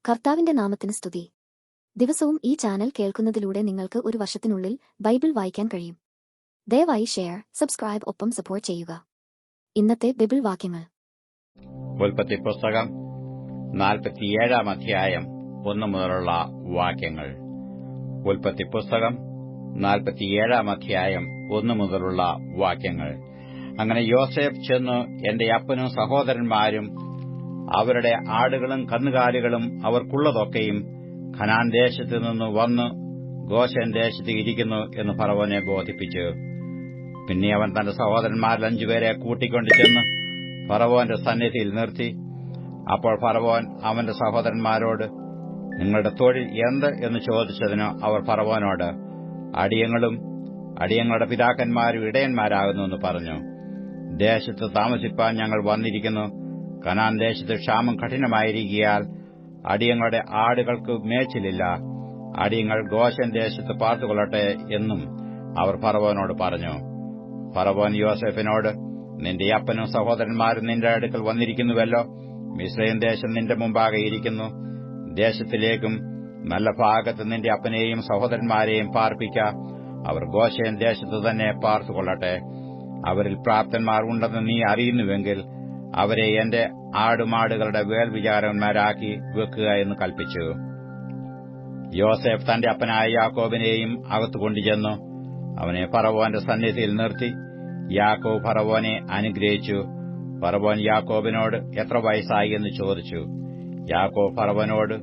കർത്താവിന്റെ നാമത്തിന് സ്തുതി. ദിവസവും ഈ ചാനൽ കേൾക്കുന്നതിലൂടെ നിങ്ങൾക്ക് ഒരു വർഷത്തിനുള്ളിൽ ബൈബിൾ വായിക്കാൻ കഴിയും. ദയവായി ഷെയർ, സബ്സ്ക്രൈബ് ഒപ്പം സപ്പോർട്ട് ചെയ്യുക. ഇന്നത്തെ ബൈബിൾ വാക്യങ്ങൾ. ഉൽപ്പത്തി പുസ്തകം 47 അധ്യായം 1 മുതലുള്ള വാക്യങ്ങൾ. ഉൽപ്പത്തി പുസ്തകം 47 അധ്യായം 1 മുതലുള്ള വാക്യങ്ങൾ. അങ്ങനെ യോസേഫ് ചെന്ന് എന്റെ അപ്പനും സഹോദരന്മാരും അവരുടെ ആടുകളും കന്നുകാലികളും അവർക്കുള്ളതൊക്കെയും ഖനാൻ ദേശത്തു നിന്ന് വന്ന് ഗോശെൻ ദേശത്ത് ഇരിക്കുന്നു എന്ന് ഫറവോനെ ബോധിപ്പിച്ചു. പിന്നെ അവൻ തന്റെ സഹോദരന്മാരിൽ 5 പേരെ കൂട്ടിക്കൊണ്ടു ചെന്ന് ഫറവോന്റെ സന്നിധിയിൽ നിർത്തി. അപ്പോൾ ഫറവോൻ അവന്റെ സഹോദരന്മാരോട്, നിങ്ങളുടെ തൊഴിൽ എന്ത് എന്ന് ചോദിച്ചതിന് അവർ ഫറവോനോട്, അടിയങ്ങളും അടിയങ്ങളുടെ പിതാക്കന്മാരും ഇടയന്മാരാകുന്നു എന്ന് പറഞ്ഞു. ദേശത്ത് താമസിപ്പാൻ ഞങ്ങൾ വന്നിരിക്കുന്നു. കനാൻ ദേശത്ത് ക്ഷാമം കഠിനമായിരിക്കയാൽ അടിയങ്ങളുടെ ആടുകൾക്ക് മേച്ചിലില്ല. അടിയങ്ങൾ ഗോശെൻ ദേശത്ത് പാർത്തുകൊള്ളട്ടെ എന്നും അവർ ഫറവോനോട് പറഞ്ഞു. ഫറവോൻ യോസേഫിനോട്, നിന്റെ അപ്പനും സഹോദരന്മാരും നിന്റെ അടുക്കൽ വന്നിരിക്കുന്നുവല്ലോ. മിസ്രയീം ദേശം നിന്റെ മുമ്പാകെ ഇരിക്കുന്നു. ദേശത്തിലേക്കും നല്ല ഭാഗത്ത് നിന്റെ അപ്പനെയും സഹോദരന്മാരെയും പാർപ്പിക്ക. അവർ ഗോശെൻ ദേശത്ത് തന്നെ പാർത്തുകൊള്ളട്ടെ. അവരിൽ പ്രാപ്തന്മാർ ഉണ്ടെന്ന് നീ അറിയുന്നുവെങ്കിൽ അവരെ എന്റെ ആടുമാടുകളുടെ വേൽവിചാരകന്മാരാക്കി വെക്കുക എന്ന് കൽപ്പിച്ചു. യോസേഫ് തന്റെ അപ്പനായ യാക്കോബിനെയും അകത്തു കൊണ്ടുചെന്നു അവനെ ഫറവോന്റെ സന്നിധിയിൽ നിർത്തി. യാക്കോബ് ഫറവോനെ അനുഗ്രഹിച്ചു. ഫറവോൻ യാക്കോബിനോട് എത്ര വയസ്സായി എന്ന് ചോദിച്ചു. യാക്കോബ് ഫറവോനോട്,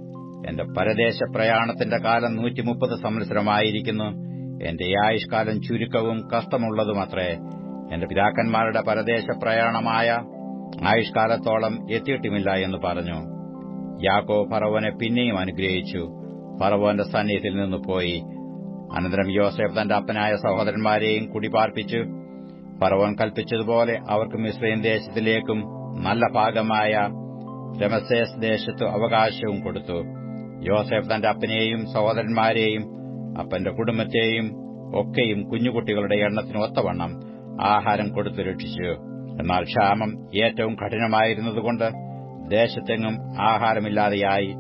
എന്റെ പരദേശ പ്രയാണത്തിന്റെ കാലം 130 സംവത്സരമായിരിക്കുന്നു. എന്റെ ആയുഷ്കാലം ചുരുക്കവും കഷ്ടമുള്ളതുമത്രേ. എന്റെ പിതാക്കന്മാരുടെ പരദേശ പ്രയാണമായ ആയുഷ്കാലത്തോളം എത്തിയിട്ടുമില്ല എന്ന് പറഞ്ഞു. യാക്കോബ് ഫറവോനെ പിന്നെയും അനുഗ്രഹിച്ചു. ഫറവോന്റെ സന്നിധിയിൽ നിന്ന് പോയി. അനന്തരം യോസേഫ് തന്റെ അപ്പനായ സഹോദരന്മാരെയും കുടിപാർപ്പിച്ചു. ഫറവോൻ കൽപ്പിച്ചതുപോലെ അവർക്ക് മിസ്രയീം ദേശത്തിലേക്കും നല്ല ഭാഗമായ രമസേസ് ദേശത്ത് അവകാശവും കൊടുത്തു. യോസേഫ് തന്റെ അപ്പനെയും സഹോദരന്മാരെയും അപ്പന്റെ കുടുംബത്തെയും ഒക്കെയും കുഞ്ഞുകുട്ടികളുടെ എണ്ണത്തിന് ഒത്തവണ്ണം ആഹാരം കൊടുത്തു രക്ഷിച്ചു. എന്നാൽ ക്ഷാമം ഏറ്റവും കഠിനമായിരുന്നതുകൊണ്ട് ദേശത്തെങ്ങും ആഹാരമില്ലാതെയായി.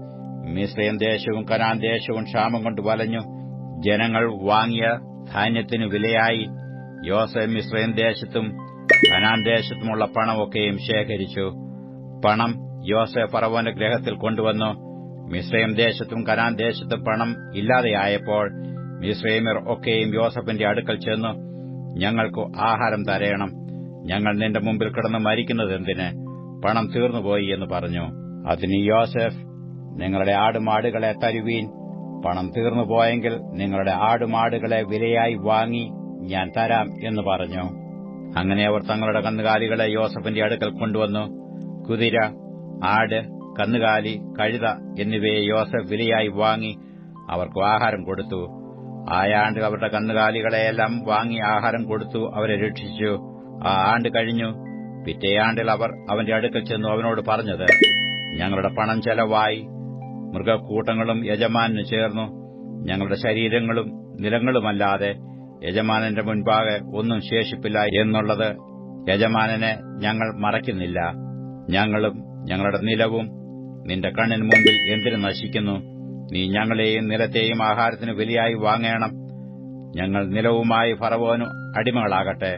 മിസ്രയീം ദേശവും കനാൻ ദേശവും ക്ഷാമം കൊണ്ട് വലഞ്ഞു. ജനങ്ങൾ വാങ്ങിയ ധാന്യത്തിനു വിലയായി. യോസേഫ് മിസ്രയീം ദേശത്തും കനാൻ ദേശത്തുമുള്ള പണമൊക്കെയും ശേഖരിച്ചു. പണം യോസേഫ് ഫറവോന്റെ ഗൃഹത്തിൽ കൊണ്ടുവന്നു. മിസ്രയീം ദേശത്തും കനാൻ ദേശത്തും പണം ഇല്ലാതെയായപ്പോൾ മിസ്രയീമ്യർ ഒക്കെയും യോസേഫിന്റെ അടുക്കൽ ചെന്നു, ഞങ്ങൾക്ക് ആഹാരം തരയണം. ഞങ്ങൾ നിന്റെ മുമ്പിൽ കിടന്ന് മരിക്കുന്നതെന്തിന്? പണം തീർന്നുപോയി എന്ന് പറഞ്ഞു. അതിന് യോസേഫ്, നിങ്ങളുടെ ആടുമാടുകളെ തരുവീൻ. പണം തീർന്നുപോയെങ്കിൽ നിങ്ങളുടെ ആടുമാടുകളെ വിലയായി വാങ്ങി ഞാൻ തരാം എന്ന് പറഞ്ഞു. അങ്ങനെ അവർ തങ്ങളുടെ കന്നുകാലികളെ യോസേഫിന്റെ അടുക്കൽ കൊണ്ടുവന്നു. കുതിര, ആട്, കന്നുകാലി, കഴുത എന്നിവയെ യോസേഫ് വിലയായി വാങ്ങി അവർക്ക് ആഹാരം കൊടുത്തു. ആയാണ്ട് അവരുടെ കന്നുകാലികളെയെല്ലാം വാങ്ങി ആഹാരം കൊടുത്തു അവരെ രക്ഷിച്ചു. ആ ആണ്ട് കഴിഞ്ഞു. പിറ്റേ ആണ്ടിൽ അവർ അവന്റെ അടുക്കൽ ചെന്നു അവനോട് പറഞ്ഞത്, ഞങ്ങളുടെ പണം ചെലവായി. മൃഗക്കൂട്ടങ്ങളും യജമാനു ചേർന്നു. ഞങ്ങളുടെ ശരീരങ്ങളും നിലങ്ങളുമല്ലാതെ യജമാനന്റെ മുൻപാകെ ഒന്നും ശേഷിപ്പില്ല എന്നുള്ളത് യജമാനനെ ഞങ്ങൾ മറയ്ക്കുന്നില്ല. ഞങ്ങളും ഞങ്ങളുടെ നിലവും നിന്റെ കണ്ണിന് മുമ്പിൽ എന്തിനു നശിക്കുന്നു? നീ ഞങ്ങളെയും നിലത്തെയും ആഹാരത്തിന് വിലയായി വാങ്ങേണം. ഞങ്ങൾ നിലവുമായി ഫറവോനു അടിമകളാകട്ടെ.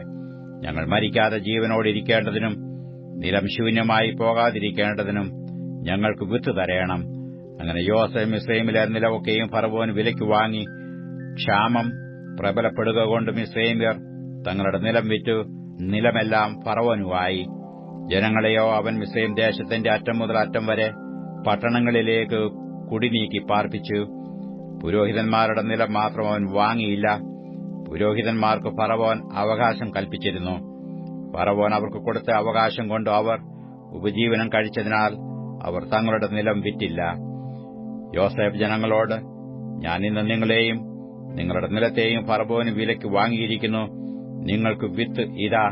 ഞങ്ങൾ മരിക്കാതെ ജീവനോടിരിക്കേണ്ടതിനും നിലം ശൂന്യമായി പോകാതിരിക്കേണ്ടതിനും ഞങ്ങൾക്ക് വിത്ത് തരയണം. അങ്ങനെ യോസേഫ് മിസ്രയീമിലെ നിലമൊക്കെയും ഫറവോന് വിലയ്ക്ക് വാങ്ങി. ക്ഷാമം പ്രബലപ്പെടുക കൊണ്ട് മിസ്രയീമ്യർ തങ്ങളുടെ നിലം വിറ്റു. നിലമെല്ലാം ഫറവോനുമായി. ജനങ്ങളെയോ അവൻ മിസ്രയീം ദേശത്തിന്റെ അറ്റം മുതൽ അറ്റം വരെ പട്ടണങ്ങളിലേക്ക് കുടിനീക്കി പാർപ്പിച്ചു. പുരോഹിതന്മാരുടെ നിലം മാത്രം അവൻ വാങ്ങിയില്ല. പുരോഹിതന്മാർക്ക് ഫറവോൻ അവകാശം കൽപ്പിച്ചിരുന്നു. ഫറവോൻ അവർക്ക് കൊടുത്ത അവകാശം കൊണ്ട് അവർ ഉപജീവനം കഴിച്ചതിനാൽ അവർ തങ്ങളുടെ നിലം വിറ്റില്ല. യോസേഫ് ജനങ്ങളോട്, ഞാൻ ഇന്ന് നിങ്ങളെയും നിങ്ങളുടെ നിലത്തെയും ഫറവോന് വിലയ്ക്ക് വാങ്ങിയിരിക്കുന്നു. നിങ്ങൾക്ക് വിത്ത് ഇതാ,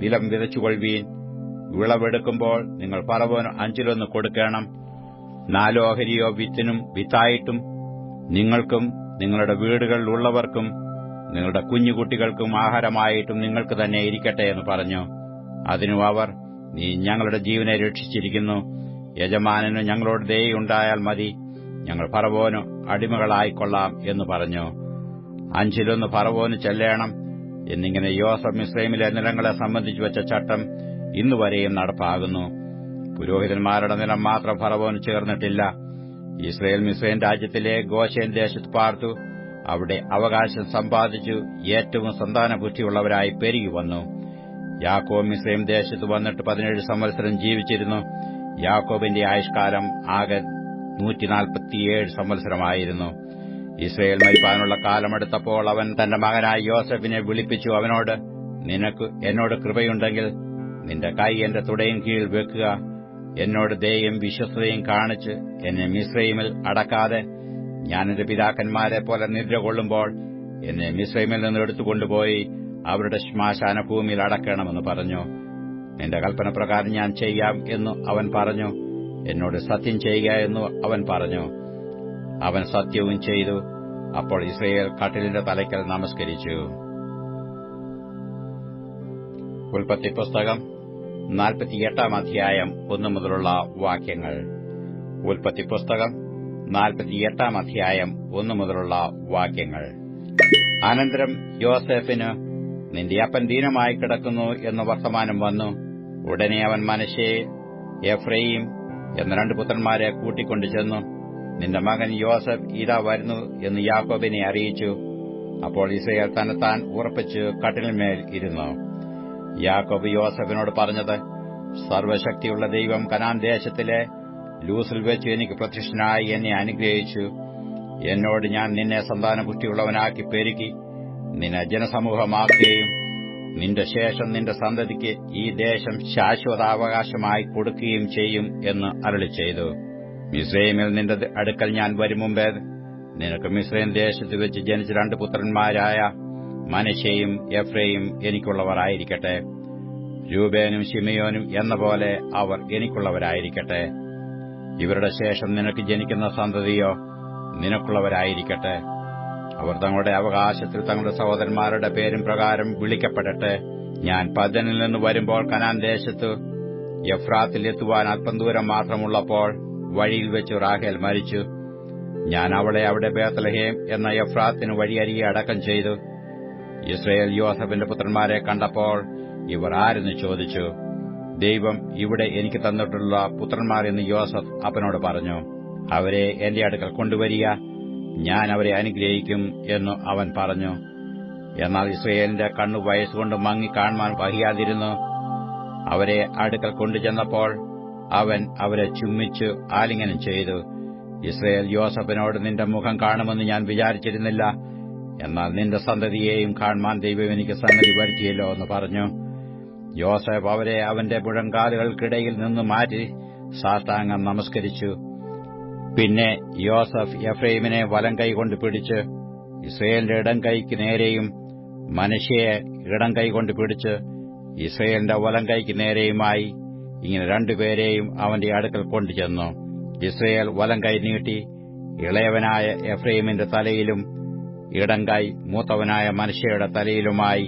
നിലം വിതച്ചുകൊള്ളുവീൻ. വിളവെടുക്കുമ്പോൾ നിങ്ങൾ ഫറവോന് 5 കൊടുക്കണം. 4 ഓഹരിയോ വിത്തിനും വിത്തായിട്ടും നിങ്ങൾക്കും നിങ്ങളുടെ വീടുകളിലുള്ളവർക്കും നിങ്ങളുടെ കുഞ്ഞുകുട്ടികൾക്കും ആഹാരമായിട്ടും നിങ്ങൾക്ക് തന്നെ ഇരിക്കട്ടെ എന്ന് പറഞ്ഞു. അതിനു അവർ, നീ ഞങ്ങളുടെ ജീവനെ രക്ഷിച്ചിരിക്കുന്നു. യജമാനന് ഞങ്ങളോട് ദയയുണ്ടായാൽ മതി. ഞങ്ങൾ ഫറവോന് അടിമകളായിക്കൊള്ളാം എന്ന് പറഞ്ഞു. 5 ഫറവോന് ചെല്ലേണം എന്നിങ്ങനെ യോസഫ് മിസ്രയീമിലെ നിലങ്ങളെ സംബന്ധിച്ചു വെച്ച ചട്ടം ഇന്നുവരെയും നടപ്പാകുന്നു. പുരോഹിതന്മാരുടെ നിലം മാത്രം ഫറവോന് ചേർന്നിട്ടില്ല. ഇസ്രയേൽ മിസ്രയീം രാജ്യത്തിലെ ഗോശേൻ ദേശത്ത് പാർത്തു. അവിടെ അവകാശം സമ്പാദിച്ചു ഏറ്റവും സന്താനബുദ്ധിയുള്ളവരായി പെരുകി വന്നു. യാക്കോബ് മിസ്രയീം ദേശത്ത് വന്നിട്ട് 17 സംവത്സരം ജീവിച്ചിരുന്നു. യാക്കോബിന്റെ ആയുഷ്കാലം ആകെ 147 സംവത്സരമായിരുന്നു. ഇസ്രയേൽ മരിപ്പാനുള്ള കാലമെടുത്തപ്പോൾ അവൻ തന്റെ മകനായ യോസെഫിനെ വിളിപ്പിച്ചു. അവനോട്, നിനക്ക് എന്നോട് കൃപയുണ്ടെങ്കിൽ നിന്റെ കൈ എന്റെ തുടയിൻ കീഴിൽ വെക്കുക. എന്നോട് ദയയും വിശ്വസ്തയും കാണിച്ച് എന്നെ മിസ്രയീമിൽ അടക്കാതെ ഞാൻ എന്റെ പിതാക്കന്മാരെ പോലെ നിദ്ര കൊള്ളുമ്പോൾ എന്നെ മിസ്രയീമിൽ നിന്ന് എടുത്തുകൊണ്ടുപോയി അവരുടെ ശ്മശാന ഭൂമിയിൽ അടക്കണമെന്ന് പറഞ്ഞു. നിന്റെ കൽപ്പനപ്രകാരം ഞാൻ ചെയ്യാം എന്നു അവൻ പറഞ്ഞു. എന്നോട് സത്യം ചെയ്യുക എന്നു അവൻ പറഞ്ഞു. അവൻ സത്യവും ചെയ്തു. അപ്പോൾ ഇസ്രയേൽ കട്ടിലിന്റെ തലയ്ക്കൽ നമസ്കരിച്ചു. ഉൽപ്പത്തി പുസ്തകം 48 അധ്യായം 1 മുതലുള്ള വാക്യങ്ങൾ. ഉൽപ്പത്തി പുസ്തകം 48 അധ്യായം 1 മുതലുള്ള വാക്യങ്ങൾ. അനന്തരം യോസേഫിന്, നിന്റെ അപ്പൻ ദീനമായി കിടക്കുന്നു എന്ന വർത്തമാനം വന്നു. ഉടനെ അവൻ മനശ്ശെ, എഫ്രയീം എന്ന 2 പുത്രന്മാരെ കൂട്ടിക്കൊണ്ടു ചെന്നു. നിന്റെ മകൻ യോസഫ് ഇതാ വരുന്നു എന്ന് യാക്കോബിനെ അറിയിച്ചു. അപ്പോൾ ഇസ്രയേൽ തന്നെത്താൻ ഉറപ്പിച്ച് കട്ടിലിന്മേൽ ഇരുന്നു. യാക്കോബ് യോസഫിനോട് പറഞ്ഞത്, സർവശക്തിയുള്ള ദൈവം കനാൻ ദേശത്തിലെ ലൂസിൽ വെച്ച് എനിക്ക് പ്രത്യക്ഷനായി എന്നെ അനുഗ്രഹിച്ചു. എന്നോട്, ഞാൻ നിന്നെ സന്താനപുഷ്ടിയുള്ളവനാക്കി പെരുക്കി നിന്നെ ജനസമൂഹമാക്കുകയും നിന്റെ ശേഷം നിന്റെ സന്തതിക്ക് ഈ ദേശം ശാശ്വതാവകാശമായി കൊടുക്കുകയും ചെയ്യും എന്ന് അരുളിച്ചെയ്തു. മിസ്രയീമിൽ നിന്റെ അടുക്കൽ ഞാൻ വരും മുമ്പേ നിനക്ക് മിസ്രയീം ദേശത്ത് വെച്ച് ജനിച്ച 2 പുത്രന്മാരായ മനശ്ശെയും എഫ്രയീം എനിക്കുള്ളവരായിരിക്കട്ടെ. രൂബേനും ശിമെയോനും എന്ന പോലെ അവർ എനിക്കുള്ളവരായിരിക്കട്ടെ. ഇവരുടെ ശേഷം നിനക്ക് ജനിക്കുന്ന സന്തതിയോ നിനക്കുള്ളവരായിരിക്കട്ടെ. അവർ തങ്ങളുടെ അവകാശത്തിൽ തങ്ങളുടെ സഹോദരന്മാരുടെ പേരും പ്രകാരം വിളിക്കപ്പെടട്ടെ. ഞാൻ പദ്ദനിൽ നിന്ന് വരുമ്പോൾ കനാൻ ദേശത്ത് എഫ്രാത്തിൽ എത്തുവാൻ അല്പം ദൂരം മാത്രമുള്ളപ്പോൾ വഴിയിൽ വെച്ച് റാഹേൽ മരിച്ചു. ഞാൻ അവളെ അവിടെ ബേത്ലഹേം എന്ന എഫ്രാത്തിന് വഴിയരികെ അടക്കം ചെയ്തു. ഇസ്രയേൽ യോസഫിന്റെ പുത്രന്മാരെ കണ്ടപ്പോൾ ഇവർ ആരെന്ന് ചോദിച്ചു. ദൈവം ഇവിടെ എനിക്ക് തന്നിട്ടുള്ള പുത്രന്മാർ എന്ന് യോസഫ് അപ്പനോട് പറഞ്ഞു. അവരെ എന്റെ അടുക്കൽ കൊണ്ടുവരിക, ഞാൻ അവരെ അനുഗ്രഹിക്കും എന്ന് അവൻ പറഞ്ഞു. എന്നാൽ ഇസ്രയേലിന്റെ കണ്ണു വയസ്സുകൊണ്ട് മങ്ങി കാണുവാൻ വഹിയാതിരുന്നു. അവരെ അടുക്കൽ കൊണ്ടുചെന്നപ്പോൾ അവൻ അവരെ ചുംബിച്ചു ആലിംഗനം ചെയ്തു. ഇസ്രയേൽ യോസഫിനോട്, നിന്റെ മുഖം കാണുമെന്ന് ഞാൻ വിചാരിച്ചിരുന്നില്ല. എന്നാൽ നിന്റെ സന്തതിയെയും കാണുവാൻ ദൈവം എനിക്ക് സംഗതി വരുത്തിയല്ലോ എന്ന് പറഞ്ഞു. യോസഫ് അവരെ അവന്റെ മുഴങ്കാലുകൾക്കിടയിൽ നിന്ന് മാറ്റി സാഷ്ടാംഗം നമസ്കരിച്ചു. പിന്നെ യോസഫ് എഫ്രയീമിനെ വലം കൈകൊണ്ട് പിടിച്ച് ഇസ്രയേലിന്റെ ഇടം കൈക്ക് നേരെയും മനശ്ശെയെ ഇടം കൈകൊണ്ട് പിടിച്ച് ഇസ്രയേലിന്റെ വലം കൈക്ക് നേരെയുമായി ഇങ്ങനെ 2 പേരെയും അവന്റെ അടുക്കൽ കൊണ്ടുചെന്നു. ഇസ്രയേൽ വലം കൈ നീട്ടി ഇളയവനായ എഫ്രയീമിന്റെ തലയിലും ഇടം കൈ മൂത്തവനായ മനശ്ശെയുടെ തലയിലുമായി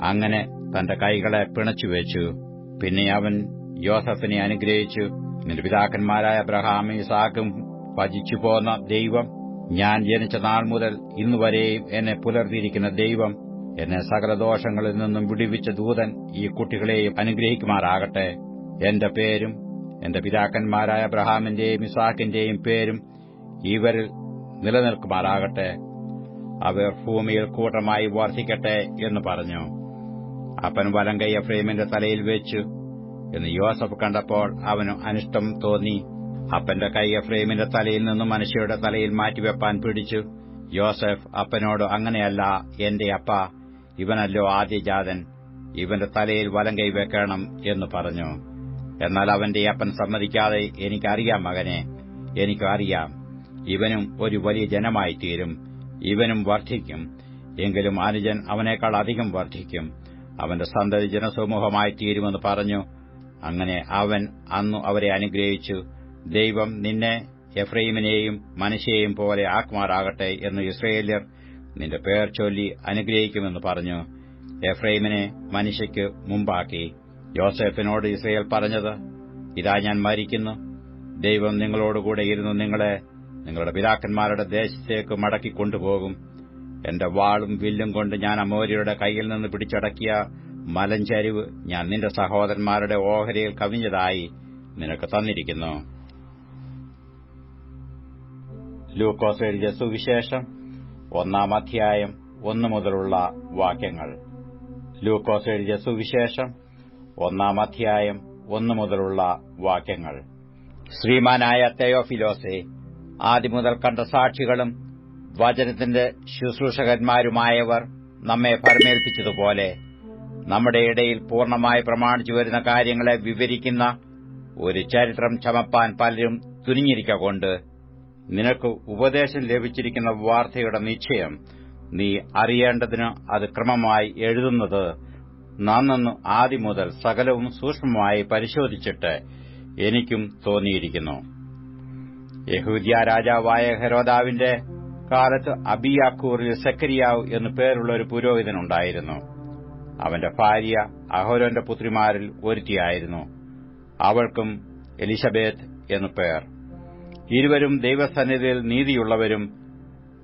അങ്ങനെ തന്റെ കൈകളെ പിണച്ചുവെച്ചു. പിന്നെ അവൻ യോസഫിനെ അനുഗ്രഹിച്ചു. നിന്റെ പിതാക്കന്മാരായ അബ്രഹാമും ഇസാക്കും ഭജിച്ചുപോന്ന ദൈവം, ഞാൻ ജനിച്ച നാൾ മുതൽ ഇന്നുവരെയും എന്നെ പുലർത്തിയിരിക്കുന്ന ദൈവം, എന്നെ സകലദോഷങ്ങളിൽ നിന്നും വിടുവിച്ച ദൂതൻ ഈ കുട്ടികളെയും അനുഗ്രഹിക്കുമാറാകട്ടെ. എന്റെ പേരും എന്റെ പിതാക്കന്മാരായ അബ്രഹാമിന്റെയും ഇസാക്കിന്റെയും പേരും ഇവരിൽ നിലനിൽക്കുമാറാകട്ടെ. അവർ ഭൂമിയിൽ കൂട്ടമായി വർദ്ധിക്കട്ടെ എന്ന് പറഞ്ഞു. അപ്പൻ വലം കൈ എഫ്രയീമിന്റെ തലയിൽ വെച്ചു എന്ന് യോസഫ് കണ്ടപ്പോൾ അവന് അനിഷ്ടം തോന്നി. അപ്പന്റെ കൈ എഫ്രയീമിന്റെ തലയിൽ നിന്നും മനശ്ശെയുടെ തലയിൽ മാറ്റിവെപ്പാൻ പിടിച്ചു. യോസഫ് അപ്പനോട്, അങ്ങനെയല്ല എന്റെ അപ്പ, ഇവനല്ലോ ആദ്യജാതൻ, ഇവന്റെ തലയിൽ വലം കൈ വെക്കണം എന്ന് പറഞ്ഞു. എന്നാൽ അവന്റെ അപ്പൻ സമ്മതിക്കാതെ, എനിക്കറിയാം മകനെ, എനിക്കറിയാം, ഇവനും ഒരു വലിയ ജനമായി തീരും, ഇവനും വർദ്ധിക്കും. എങ്കിലും അനുജൻ അവനേക്കാൾ അധികം വർദ്ധിക്കും, അവന്റെ സന്തതി ജനസമൂഹമായി തീരുമെന്ന് പറഞ്ഞു. അങ്ങനെ അവൻ അന്നു അവരെ അനുഗ്രഹിച്ചു. ദൈവം നിന്നെ എഫ്രയീമിനെയും മനശ്ശെയെയും പോലെ ആക്കുമാറാകട്ടെ എന്ന് ഇസ്രയേല്യർ നിന്റെ പേർ ചൊല്ലി അനുഗ്രഹിക്കുമെന്ന് പറഞ്ഞു. എഫ്രയീമിനെ മനശ്ശെയ്ക്ക് മുമ്പാക്കി. യോസേഫിനോട് ഇസ്രയേൽ പറഞ്ഞത്, ഇതാ ഞാൻ മരിക്കുന്നു, ദൈവം നിങ്ങളോടുകൂടെ ഇരുന്ന് നിങ്ങളെ നിങ്ങളുടെ പിതാക്കന്മാരുടെ ദേശത്തേക്ക് മടക്കിക്കൊണ്ടുപോകും. എന്റെ വാളും വില്ലും കൊണ്ട് ഞാൻ അമോര്യരുടെ കൈയിൽ നിന്ന് പിടിച്ചടക്കിയ മലഞ്ചരിവ് ഞാൻ നിന്റെ സഹോദരന്മാരുടെ ഓഹരിയിൽ കവിഞ്ഞതായി നിനക്ക് തന്നിരിക്കുന്നു. ലൂക്കോസ് എഴുതിയ സുവിശേഷം 1 അധ്യായം 1 മുതലുള്ള വാക്യങ്ങൾ. ലൂക്കോസ് എഴുതിയ സുവിശേഷം 1 അധ്യായം 1 മുതലുള്ള വാക്യങ്ങൾ. ശ്രീമാനായ തെയോഫിലോസേ, ആദ്യമുതൽ കണ്ട സാക്ഷികളും വചനത്തിന്റെ ശുശ്രൂഷകന്മാരുമായവർ നമ്മെ ഭരമേൽപ്പിച്ചതുപോലെ നമ്മുടെ ഇടയിൽ പൂർണ്ണമായി പ്രമാണിച്ചു വരുന്ന കാര്യങ്ങളെ വിവരിക്കുന്ന ഒരു ചരിത്രം ചമപ്പാൻ പലരും തുനിഞ്ഞിരിക്കൊണ്ട് നിനക്ക് ഉപദേശം ലഭിച്ചിരിക്കുന്ന വാർത്തയുടെ നിശ്ചയം നീ അറിയേണ്ടതിന് അത് ക്രമമായി എഴുതുന്നത് നന്നെന്ന് ആദ്യം മുതൽ സകലവും സൂക്ഷ്മമായി പരിശോധിച്ചിട്ട് എനിക്കും തോന്നിയിരിക്കുന്നു. യഹൂദ്യ രാജാവായ ഹെരോദാവിന്റെ കാലത്ത് അബിയാക്കൂറിൽ സെക്കരിയാവ് എന്നു പേരുള്ള ഒരു പുരോഹിതനുണ്ടായിരുന്നു. അവന്റെ ഭാര്യ അഹരോന്റെ പുത്രിമാരിൽ ഒരുത്തിയായിരുന്നു. അവൾക്കും എലിശബേത്ത് എന്നു പേർ. ഇരുവരും ദൈവസന്നിധിയിൽ നീതിയുള്ളവരും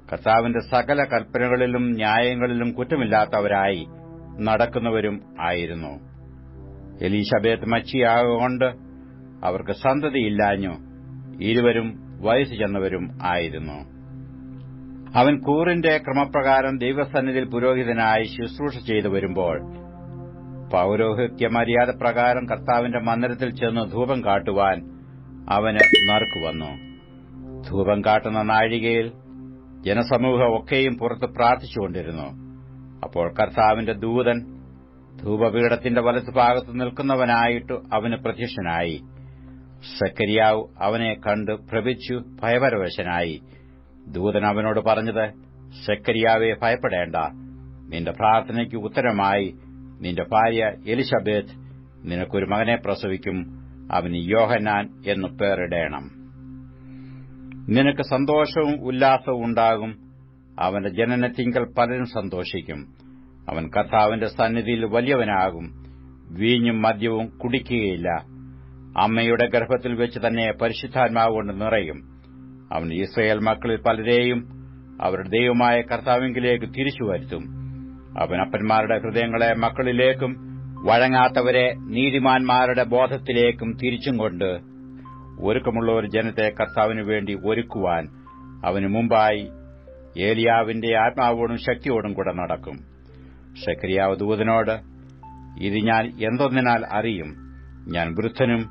കർത്താവിന്റെ സകല കൽപ്പനകളിലും ന്യായങ്ങളിലും കുറ്റമില്ലാത്തവരായി നടക്കുന്നവരും ആയിരുന്നു. എലിശബേത്ത് മച്ചിയാകൊണ്ട് അവർക്ക് സന്തതിയില്ലാഞ്ഞു. ഇരുവരും വയസ്സു ചെന്നവരും ആയിരുന്നു. അവൻ കൂറിന്റെ ക്രമപ്രകാരം ദൈവസന്നിധിയിൽ പുരോഹിതനായി ശുശ്രൂഷ ചെയ്തു വരുമ്പോൾ പൌരോഹിത്യ മര്യാദ പ്രകാരം കർത്താവിന്റെ മന്ദിരത്തിൽ ചെന്ന് ധൂപം കാട്ടുവാൻ അവന് നറുക്കുവന്നു. ധൂപം കാട്ടുന്ന നാഴികയിൽ ജനസമൂഹം ഒക്കെയും പുറത്ത് പ്രാർത്ഥിച്ചുകൊണ്ടിരുന്നു. അപ്പോൾ കർത്താവിന്റെ ദൂതൻ ധൂപപീഠത്തിന്റെ വലത്തുഭാഗത്ത് നിൽക്കുന്നവനായിട്ട് അവന് പ്രത്യക്ഷനായി. സെക്കരിയാവ് അവനെ കണ്ട് ഭ്രമിച്ചു ഭയപരവശനായി. ദൂതൻ അവനോട് പറഞ്ഞത്, സെക്കരിയാവെ, ഭയപ്പെടേണ്ട. നിന്റെ പ്രാർത്ഥനയ്ക്ക് ഉത്തരമായി നിന്റെ ഭാര്യ എലിശബേത്ത് നിനക്കൊരു മകനെ പ്രസവിക്കും. അവന് യോഹന്നാൻ എന്നു പേരിടേണം. നിനക്ക് സന്തോഷവും ഉല്ലാസവും ഉണ്ടാകും. അവന്റെ ജനനത്തിങ്കൽ പലരും സന്തോഷിക്കും. അവൻ കർത്താവിന്റെ സന്നിധിയിൽ വലിയവനാകും. വീഞ്ഞും മദ്യവും കുടിക്കുകയില്ല. അമ്മയുടെ ഗർഭത്തിൽ വെച്ച് തന്നെ പരിശുദ്ധാത്മാവ് കൊണ്ട് നിറയും. അവൻ ഇസ്രായേൽ മക്കളിൽ പലരെയും അവരുടെ ദൈവമായ കർത്താവിങ്കിലേക്ക് തിരിച്ചുവരുത്തും. അവൻ അപ്പന്മാരുടെ ഹൃദയങ്ങളെ മക്കളിലേക്കും വഴങ്ങാത്തവരെ നീതിമാന്മാരുടെ ബോധത്തിലേക്കും തിരിച്ചും കൊണ്ട് ഒരുക്കമുള്ള ഒരു ജനത്തെ കർത്താവിനു വേണ്ടി ഒരുക്കുവാൻ അവന് മുമ്പായി ഏലിയാവിന്റെ ആത്മാവോടും ശക്തിയോടും കൂടെ നടക്കും. സെക്കരിയാവ് ദൂതനോട്, ഇത് ഞാൻ എന്തൊന്നിനാൽ അറിയും? ഞാൻ വൃദ്ധനും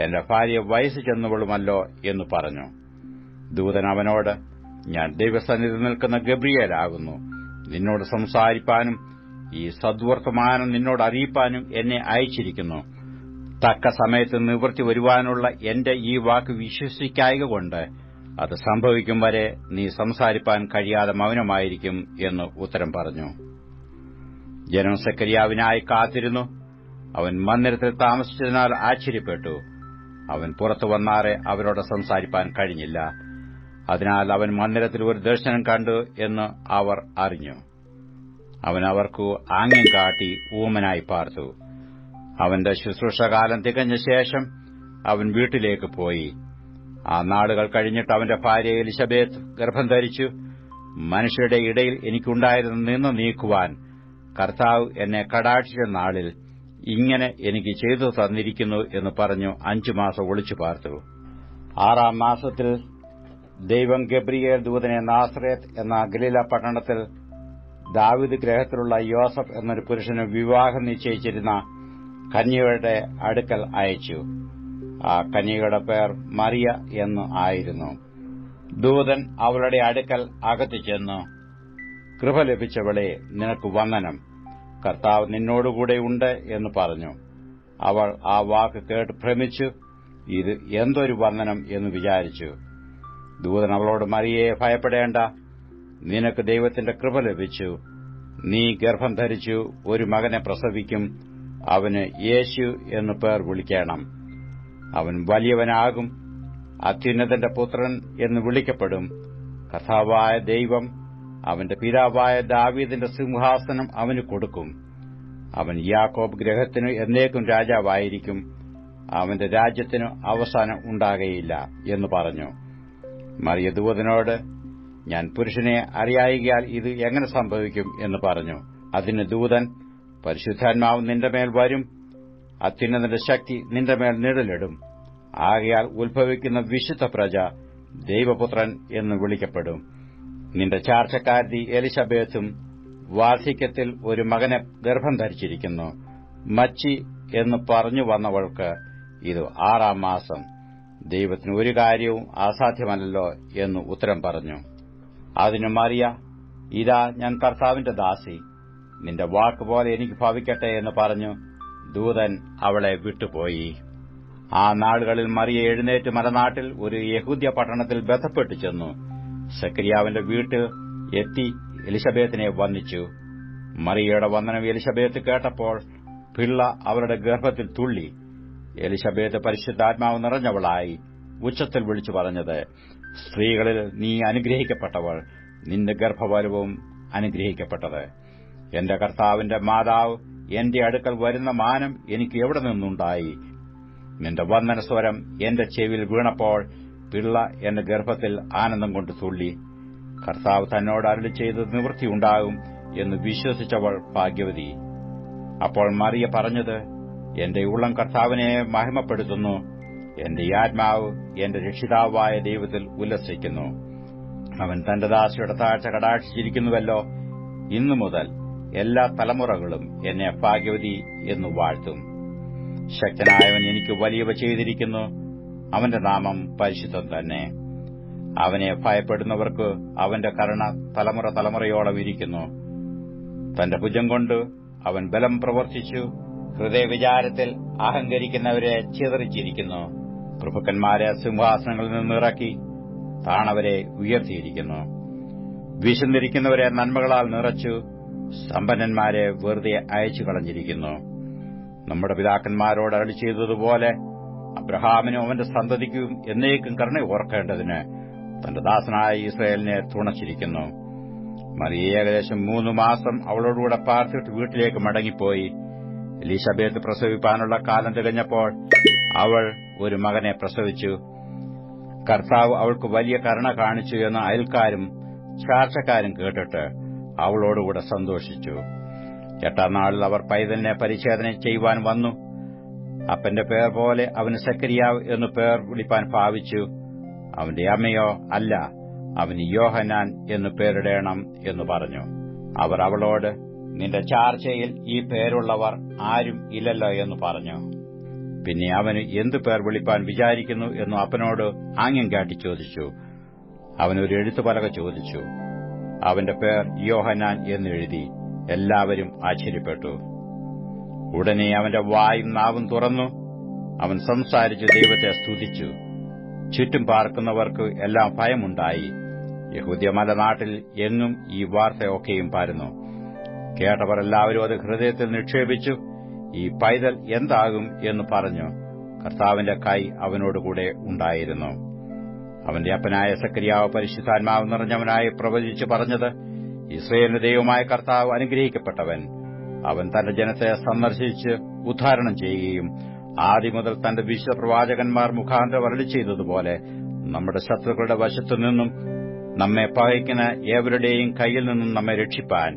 എന്റെ ഭാര്യ വയസ്സു ചെന്നവളുമല്ലോ എന്ന് പറഞ്ഞു. ദൂതൻ അവനോട്, ഞാൻ ദൈവസന്നിധി നിൽക്കുന്ന ഗബ്രിയേലാകുന്നു. നിന്നോട് സംസാരിപ്പാനും ഈ സദ്വർത്തമാനം നിന്നോട് അറിയിപ്പാനും എന്നെ അയച്ചിരിക്കുന്നു. തക്ക സമയത്ത് നിവൃത്തി വരുവാനുള്ള എന്റെ ഈ വാക്ക് വിശ്വസിക്കായകൊണ്ട് അത് സംഭവിക്കും വരെ നീ സംസാരിപ്പാൻ കഴിയാതെ മൗനമായിരിക്കും എന്ന് ഉത്തരം പറഞ്ഞു. ജനം സെക്കരിയാവിനായി കാത്തിരുന്നു. അവൻ മന്ദിരത്തിൽ താമസിച്ചതിനാൽ ആശ്ചര്യപ്പെട്ടു. അവൻ പുറത്തു വന്നാറെ അവരോട് സംസാരിപ്പാൻ കഴിഞ്ഞില്ല. അതിനാൽ അവൻ മന്ദിരത്തിൽ ഒരു ദർശനം കണ്ടു എന്ന് അവർ അറിഞ്ഞു. അവൻ അവർക്കു ആംഗ്യം കാട്ടി ഊമനായി പാർത്തു. അവന്റെ ശുശ്രൂഷകാലം തികഞ്ഞ ശേഷം അവൻ വീട്ടിലേക്ക് പോയി. ആ നാളുകൾ കഴിഞ്ഞിട്ട് അവന്റെ ഭാര്യ എലിശബേത്ത് ഗർഭം ധരിച്ചു. മനുഷ്യരുടെ ഇടയിൽ എനിക്കുണ്ടായിരുന്ന നിന്ന് നീക്കുവാൻ കർത്താവ് എന്നെ കടാക്ഷിച്ച നാളിൽ ഇങ്ങനെ എനിക്ക് ചെയ്തു തന്നിരിക്കുന്നു എന്ന് പറഞ്ഞു 5 മാസം ഒളിച്ചു പാർത്തു. 6 മാസത്തിൽ ദൈവം ഗബ്രിയേൽ ദൂതനെ നാസറേത്ത് എന്ന ഗലീല പട്ടണത്തിൽ ദാവീദ് ഗൃഹത്തിലുള്ള യോസഫ് എന്നൊരു പുരുഷന് വിവാഹം നിശ്ചയിച്ചിരുന്ന കന്യകയുടെ അടുക്കൽ അയച്ചു. ആ കന്യകയുടെ പേർ മറിയ എന്ന് ആയിരുന്നു. ദൂതൻ അവളുടെ അടുക്കൽ അകത്തു ചെന്നു, കൃപ ലഭിച്ചവളെ, നിനക്ക് വന്ദനം, കർത്താവ് നിന്നോടുകൂടെയുണ്ട് എന്ന് പറഞ്ഞു. അവൾ ആ വാക്ക് കേട്ട് ഭ്രമിച്ചു, ഇത് എന്തൊരു വന്ദനം എന്ന് വിചാരിച്ചു. ദൂതൻ അവളോട്, മറിയയെ, ഭയപ്പെടേണ്ട, നിനക്ക് ദൈവത്തിന്റെ കൃപ ലഭിച്ചു. നീ ഗർഭം ധരിച്ചു ഒരു മകനെ പ്രസവിക്കും. അവന് യേശു എന്നു പേർ വിളിക്കണം. അവൻ വലിയവനാകും, അത്യുന്നതന്റെ പുത്രൻ എന്ന് വിളിക്കപ്പെടും. കർത്താവായ ദൈവം അവന്റെ പിതാവായ ദാവീദിന്റെ സിംഹാസനം അവന് കൊടുക്കും. അവൻ യാക്കോബ് ഗൃഹത്തിനു എന്നേക്കും രാജാവായിരിക്കും. അവന്റെ രാജ്യത്തിനു അവസാനം ഉണ്ടാകയില്ല എന്ന് പറഞ്ഞു. മറിയ ദൂതനോട്, ഞാൻ പുരുഷനെ അറിയായികയാൽ ഇത് എങ്ങനെ സംഭവിക്കും എന്ന് പറഞ്ഞു. അതിന് ദൂതൻ, പരിശുദ്ധാത്മാവ് നിന്റെ മേൽ വരും, അത്യുന്നതന്റെ ശക്തി നിന്റെ മേൽ നിഴലിടും. ആകയാൽ ഉത്ഭവിക്കുന്ന വിശുദ്ധ പ്രജ ദൈവപുത്രൻ എന്ന് വിളിക്കപ്പെടും. നിന്റെ ചാർച്ചക്കാരത്തി എലിസബേത്തും വാർദ്ധക്യത്തിൽ ഒരു മകനെ ഗർഭം ധരിച്ചിരിക്കുന്നു. മച്ചി എന്ന് പറഞ്ഞു വന്നവൾക്ക് ഇത് 6-ാം മാസം. ദൈവത്തിന് ഒരു കാര്യവും അസാധ്യമല്ലല്ലോ എന്ന് ഉത്തരം പറഞ്ഞു. അതിനു മറിയ, ഇതാ ഞാൻ കർത്താവിന്റെ ദാസി, നിന്റെ വാക്കുപോലെ എനിക്ക് ഭവിക്കട്ടെ എന്ന് പറഞ്ഞു ദൂതൻ അവളെ വിട്ടുപോയി. ആ നാളുകളിൽ മറിയ എഴുന്നേറ്റ് മലനാട്ടിൽ ഒരു യഹൂദ്യ പട്ടണത്തിൽ ബന്ധപ്പെട്ടു ചെന്നു. സെക്കരിയാവിന്റെ വീട്ടിൽ എത്തി എലിസബേത്തിനെ വന്ദിച്ചു. മറിയയുടെ വന്ദനം എലിസബേത്ത് കേട്ടപ്പോൾ പിള്ള അവരുടെ ഗർഭത്തിൽ തുള്ളി. എലിസബേത്ത് പരിശുദ്ധാത്മാവ് നിറഞ്ഞവളായി ഉച്ചത്തിൽ വിളിച്ചു പറഞ്ഞത്, സ്ത്രീകളിൽ നീ അനുഗ്രഹിക്കപ്പെട്ടവൾ, നിന്റെ ഗർഭഫലവും അനുഗ്രഹിക്കപ്പെട്ടത്. എന്റെ കർത്താവിന്റെ മാതാവ് എന്റെ അടുക്കൽ വരുന്ന മാനം എനിക്ക് എവിടെ നിന്നുണ്ടായി? നിന്റെ വന്ദനസ്വരം എന്റെ ചെവിയിൽ വീണപ്പോൾ പിള്ള എന്റെ ഗർഭത്തിൽ ആനന്ദം കൊണ്ട് തുള്ളി. കർത്താവ് തന്നോട് അരുളി ചെയ്തത് നിവൃത്തിയുണ്ടാകും എന്ന് വിശ്വസിച്ചവൾ ഭാഗ്യവതി. അപ്പോൾ മറിയ പറഞ്ഞത്, എന്റെ ഉള്ളം കർത്താവിനെ മഹിമപ്പെടുത്തുന്നു, എന്റെ ആത്മാവ് എന്റെ രക്ഷിതാവായ ദൈവത്തിൽ ഉല്ലസിക്കുന്നു. അവൻ തന്റെ ദാസിയുടെ താഴ്ച കടാക്ഷിച്ചിരിക്കുന്നുവല്ലോ. ഇന്നു മുതൽ എല്ലാ തലമുറകളും എന്നെ ഭാഗ്യവതി എന്നു വാഴ്ത്തും. ശക്തനായവൻ എനിക്ക് വലിയവ ചെയ്തിരിക്കുന്നു, അവന്റെ നാമം പരിശുദ്ധം തന്നെ. അവനെ ഭയപ്പെടുന്നവർക്ക് അവന്റെ കരുണ തലമുറ തലമുറയോളം ഇരിക്കുന്നു. തന്റെ ഭുജം കൊണ്ട് അവൻ ബലം പ്രവർത്തിച്ചു, ഹൃദയവിചാരത്തിൽ അഹങ്കരിക്കുന്നവരെ ചിതറിച്ചിരിക്കുന്നു. പ്രഭുക്കന്മാരെ സിംഹാസനങ്ങളിൽ നിന്നിറക്കി താണവരെ ഉയർത്തിയിരിക്കുന്നു. വിശന്നിരിക്കുന്നവരെ നന്മകളാൽ നിറച്ചു, സമ്പന്നന്മാരെ വെറുതെ അയച്ചു കളഞ്ഞിരിക്കുന്നു. നമ്മുടെ പിതാക്കന്മാരോട് അരുളി ചെയ്തതുപോലെ അബ്രഹാമിനും അവന്റെ സന്തതിക്കും എന്നേക്കും കരുണ ഓർക്കേണ്ടതിന് തന്റെ ദാസനായ ഇസ്രായേലിനെ തുണച്ചിരിക്കുന്നു. മറിയ ഏകദേശം 3 മാസം അവളോടുകൂടെ പാർത്തിട്ട് വീട്ടിലേക്ക് മടങ്ങിപ്പോയി. എലിസബേത്ത് പ്രസവിപ്പാനുള്ള കാലം തികഞ്ഞപ്പോൾ അവൾ ഒരു മകനെ പ്രസവിച്ചു. കർത്താവ് അവൾക്ക് വലിയ കരുണ കാണിച്ചു എന്ന് അയൽക്കാരും ചാർച്ചക്കാരും കേട്ടിട്ട് അവളോടുകൂടെ സന്തോഷിച്ചു. 8-ാം നാളിൽ അവർ പൈതലിനെ പരിച്ഛേദന ചെയ്യുവാൻ വന്നു. അപ്പന്റെ പേർ പോലെ അവന് സെക്കരിയാവ് എന്നു പേർ വിളിപ്പാൻ ഭാവിച്ചു. അവന്റെ അമ്മയോ, അല്ല, അവന് യോഹന്നാൻ എന്നു പേരിടേണം എന്ന് പറഞ്ഞു. അവർ അവളോട്, നിന്റെ ചാർച്ചയിൽ ഈ പേരുള്ളവർ ആരും ഇല്ലല്ലോ എന്ന് പറഞ്ഞു. പിന്നെ അവന് എന്തു പേർ വിളിപ്പാൻ വിചാരിക്കുന്നു എന്നു അപ്പനോട് ആംഗ്യം കാട്ടി ചോദിച്ചു. അവനൊരു എഴുത്തുപലക ചോദിച്ചു. അവന്റെ പേർ യോഹന്നാൻ എന്നെഴുതി. എല്ലാവരും ആശ്ചര്യപ്പെട്ടു. ഉടനെ അവന്റെ വായും നാവും തുറന്നു. അവൻ സംസാരിച്ച് ദൈവത്തെ സ്തുതിച്ചു. ചുറ്റും പാർക്കുന്നവർക്ക് എല്ലാം ഭയമുണ്ടായി. യഹൂദ്യ മലനാട്ടിൽ എങ്ങും ഈ വാർത്തയൊക്കെയും പരന്നു. കേട്ടവർ എല്ലാവരും അത് ഹൃദയത്തിൽ നിക്ഷേപിച്ചു. ഈ പൈതൽ എന്താകും എന്ന് പറഞ്ഞു. കർത്താവിന്റെ കൈ അവനോടുകൂടെ ഉണ്ടായിരുന്നു. അവന്റെ അപ്പനായ സെക്കരിയാവ് പരിശുദ്ധാത്മാവ് നിറഞ്ഞവനായി പ്രവചിച്ചു പറഞ്ഞത്, ഇസ്രായേലിന്റെ ദൈവമായ കർത്താവ് അനുഗ്രഹിക്കപ്പെട്ടവൻ. അവൻ തന്റെ ജനത്തെ സന്ദർശിച്ച് ഉദ്ധാരണം ചെയ്യുകയും ആദ്യം മുതൽ തന്റെ വിശുദ്ധ പ്രവാചകന്മാർ മുഖാന്തരം അരുളി ചെയ്തതുപോലെ നമ്മുടെ ശത്രുക്കളുടെ വശത്തുനിന്നും നമ്മെ പകയ്ക്കുന്ന ഏവരുടെയും കയ്യിൽ നിന്നും നമ്മെ രക്ഷിപ്പാൻ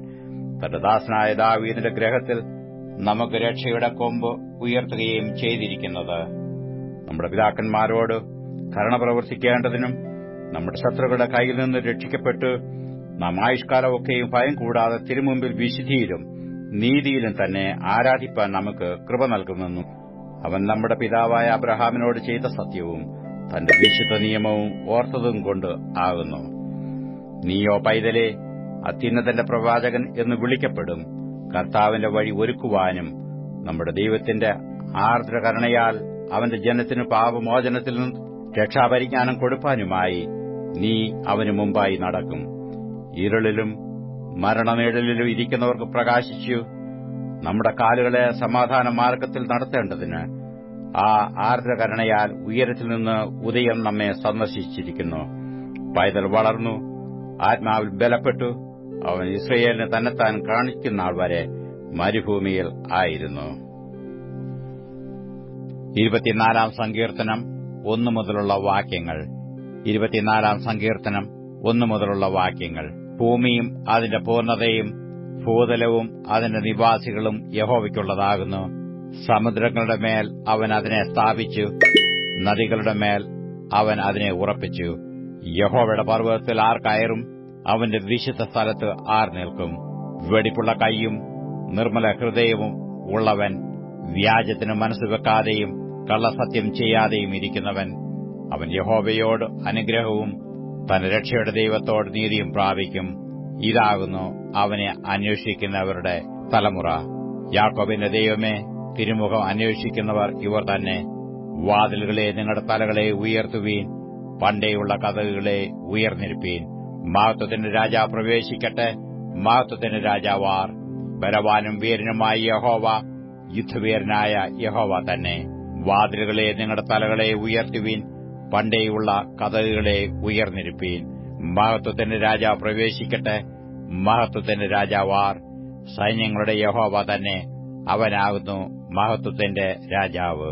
തന്റെ ദാസനായ ദാവീദിന്റെ ഗൃഹത്തിൽ നമുക്ക് രക്ഷയുടെ കൊമ്പ് ഉയർത്തുകയും ചെയ്തിരിക്കുന്നത്. നമ്മുടെ പിതാക്കന്മാരോട് കരുണ പ്രവർത്തിക്കേണ്ടതിനും നമ്മുടെ ശത്രുക്കളുടെ കയ്യിൽ നിന്ന് രക്ഷിക്കപ്പെട്ട് നാം ആയുഷ്കാലമൊക്കെയും ഭയം കൂടാതെ തിരുമുമ്പിൽ വിശുദ്ധിയിലും നീതിയിലും തന്നെ ആരാധിപ്പാൻ നമുക്ക് കൃപ നൽകുമെന്നും അവൻ നമ്മുടെ പിതാവായ അബ്രഹാമിനോട് ചെയ്ത സത്യവും തന്റെ വിശുദ്ധ നിയമവും ഓർത്തതും കൊണ്ട് ആകുന്നു. നീയോ പൈതലേ, അത്യുന്നതന്റെ പ്രവാചകൻ എന്ന് വിളിക്കപ്പെടും. കർത്താവിന്റെ വഴി ഒരുക്കുവാനും നമ്മുടെ ദൈവത്തിന്റെ ആർദ്രകരുണയാൽ അവന്റെ ജനത്തിന് പാപമോചനത്തിൽ നിന്ന് രക്ഷാപരിജ്ഞാനം കൊടുപ്പാനുമായി നീ അവന് മുമ്പായി നടക്കും. ഇരുളിലും മരണനിഴലിലും ഇരിക്കുന്നവർക്ക് പ്രകാശിച്ചു നമ്മുടെ കാലുകളെ സമാധാന മാർഗത്തിൽ നടത്തേണ്ടതിന് ആ ആർദ്രകരുണയാൽ ഉയരത്തിൽ നിന്ന് ഉദയം നമ്മെ സന്ദർശിച്ചിരിക്കുന്നു. പൈതൽ വളർന്നു, ആത്മാവിൽ ബലപ്പെട്ടു. അവൻ ഇസ്രായേലിന് തന്നെത്താൻ കാണിക്കുന്നാൾ വരെ മരുഭൂമിയിൽ ആയിരുന്നു. 24-ാം സങ്കീർത്തനം 1 മുതലുള്ള വാക്യങ്ങൾ. 24 സങ്കീർത്തനം 1 മുതലുള്ള വാക്യങ്ങൾ. ഭൂമിയും അതിന്റെ പൂർണ്ണതയും ഭൂതലവും അതിന്റെ നിവാസികളും യഹോവയ്ക്കുള്ളതാകുന്നു. സമുദ്രങ്ങളുടെ മേൽ അവൻ അതിനെ സ്ഥാപിച്ചു, നദികളുടെ മേൽ അവൻ അതിനെ ഉറപ്പിച്ചു. യഹോവയുടെ പർവ്വതത്തിൽ ആർ കയറും? അവന്റെ വിശുദ്ധ സ്ഥലത്ത് ആർ നിൽക്കും? വെടിപ്പുള്ള കൈയും നിർമ്മല ഹൃദയവും ഉള്ളവൻ, വ്യാജത്തിന് മനസ്സുവെക്കാതെയും കള്ളസത്യം ചെയ്യാതെയും ഇരിക്കുന്നവൻ. അവൻ യഹോവയോട് അനുഗ്രഹവും തന്റെ രക്ഷയുടെ ദൈവത്തോട് നീതിയും പ്രാപിക്കും. ഇതാകുന്നു അവനെ അന്വേഷിക്കുന്നവരുടെ തലമുറ. യാക്കോബിന്റെ ദൈവമേ, തിരുമുഖം അന്വേഷിക്കുന്നവർ ഇവർ തന്നെ. വാതിലുകളെ നിങ്ങളുടെ തലകളെ ഉയർത്തുവീൻ, പണ്ടേയുള്ള കതകുകളെ ഉയർന്നിരിപ്പീൻ. മഹത്വത്തിന്റെ രാജാവ് പ്രവേശിക്കട്ടെ, മഹത്വത്തിന്റെ രാജാവാർ. ബലവാനും വീരനുമായ യഹോവ, യുദ്ധവീരനായ യഹോവ തന്നെ. വാതിലുകളെ നിങ്ങളുടെ തലകളെ ഉയർത്തുവീൻ, പണ്ടേയുള്ള കതകുകളെ ഉയർന്നിരിപ്പീൻ. മഹത്വത്തിന്റെ രാജാവ് പ്രവേശിക്കട്ടെ, മഹത്വത്തിന്റെ രാജാവാർ. സൈന്യങ്ങളുടെ യഹോവ തന്നെ, അവനാകുന്നു മഹത്വത്തിന്റെ രാജാവ്.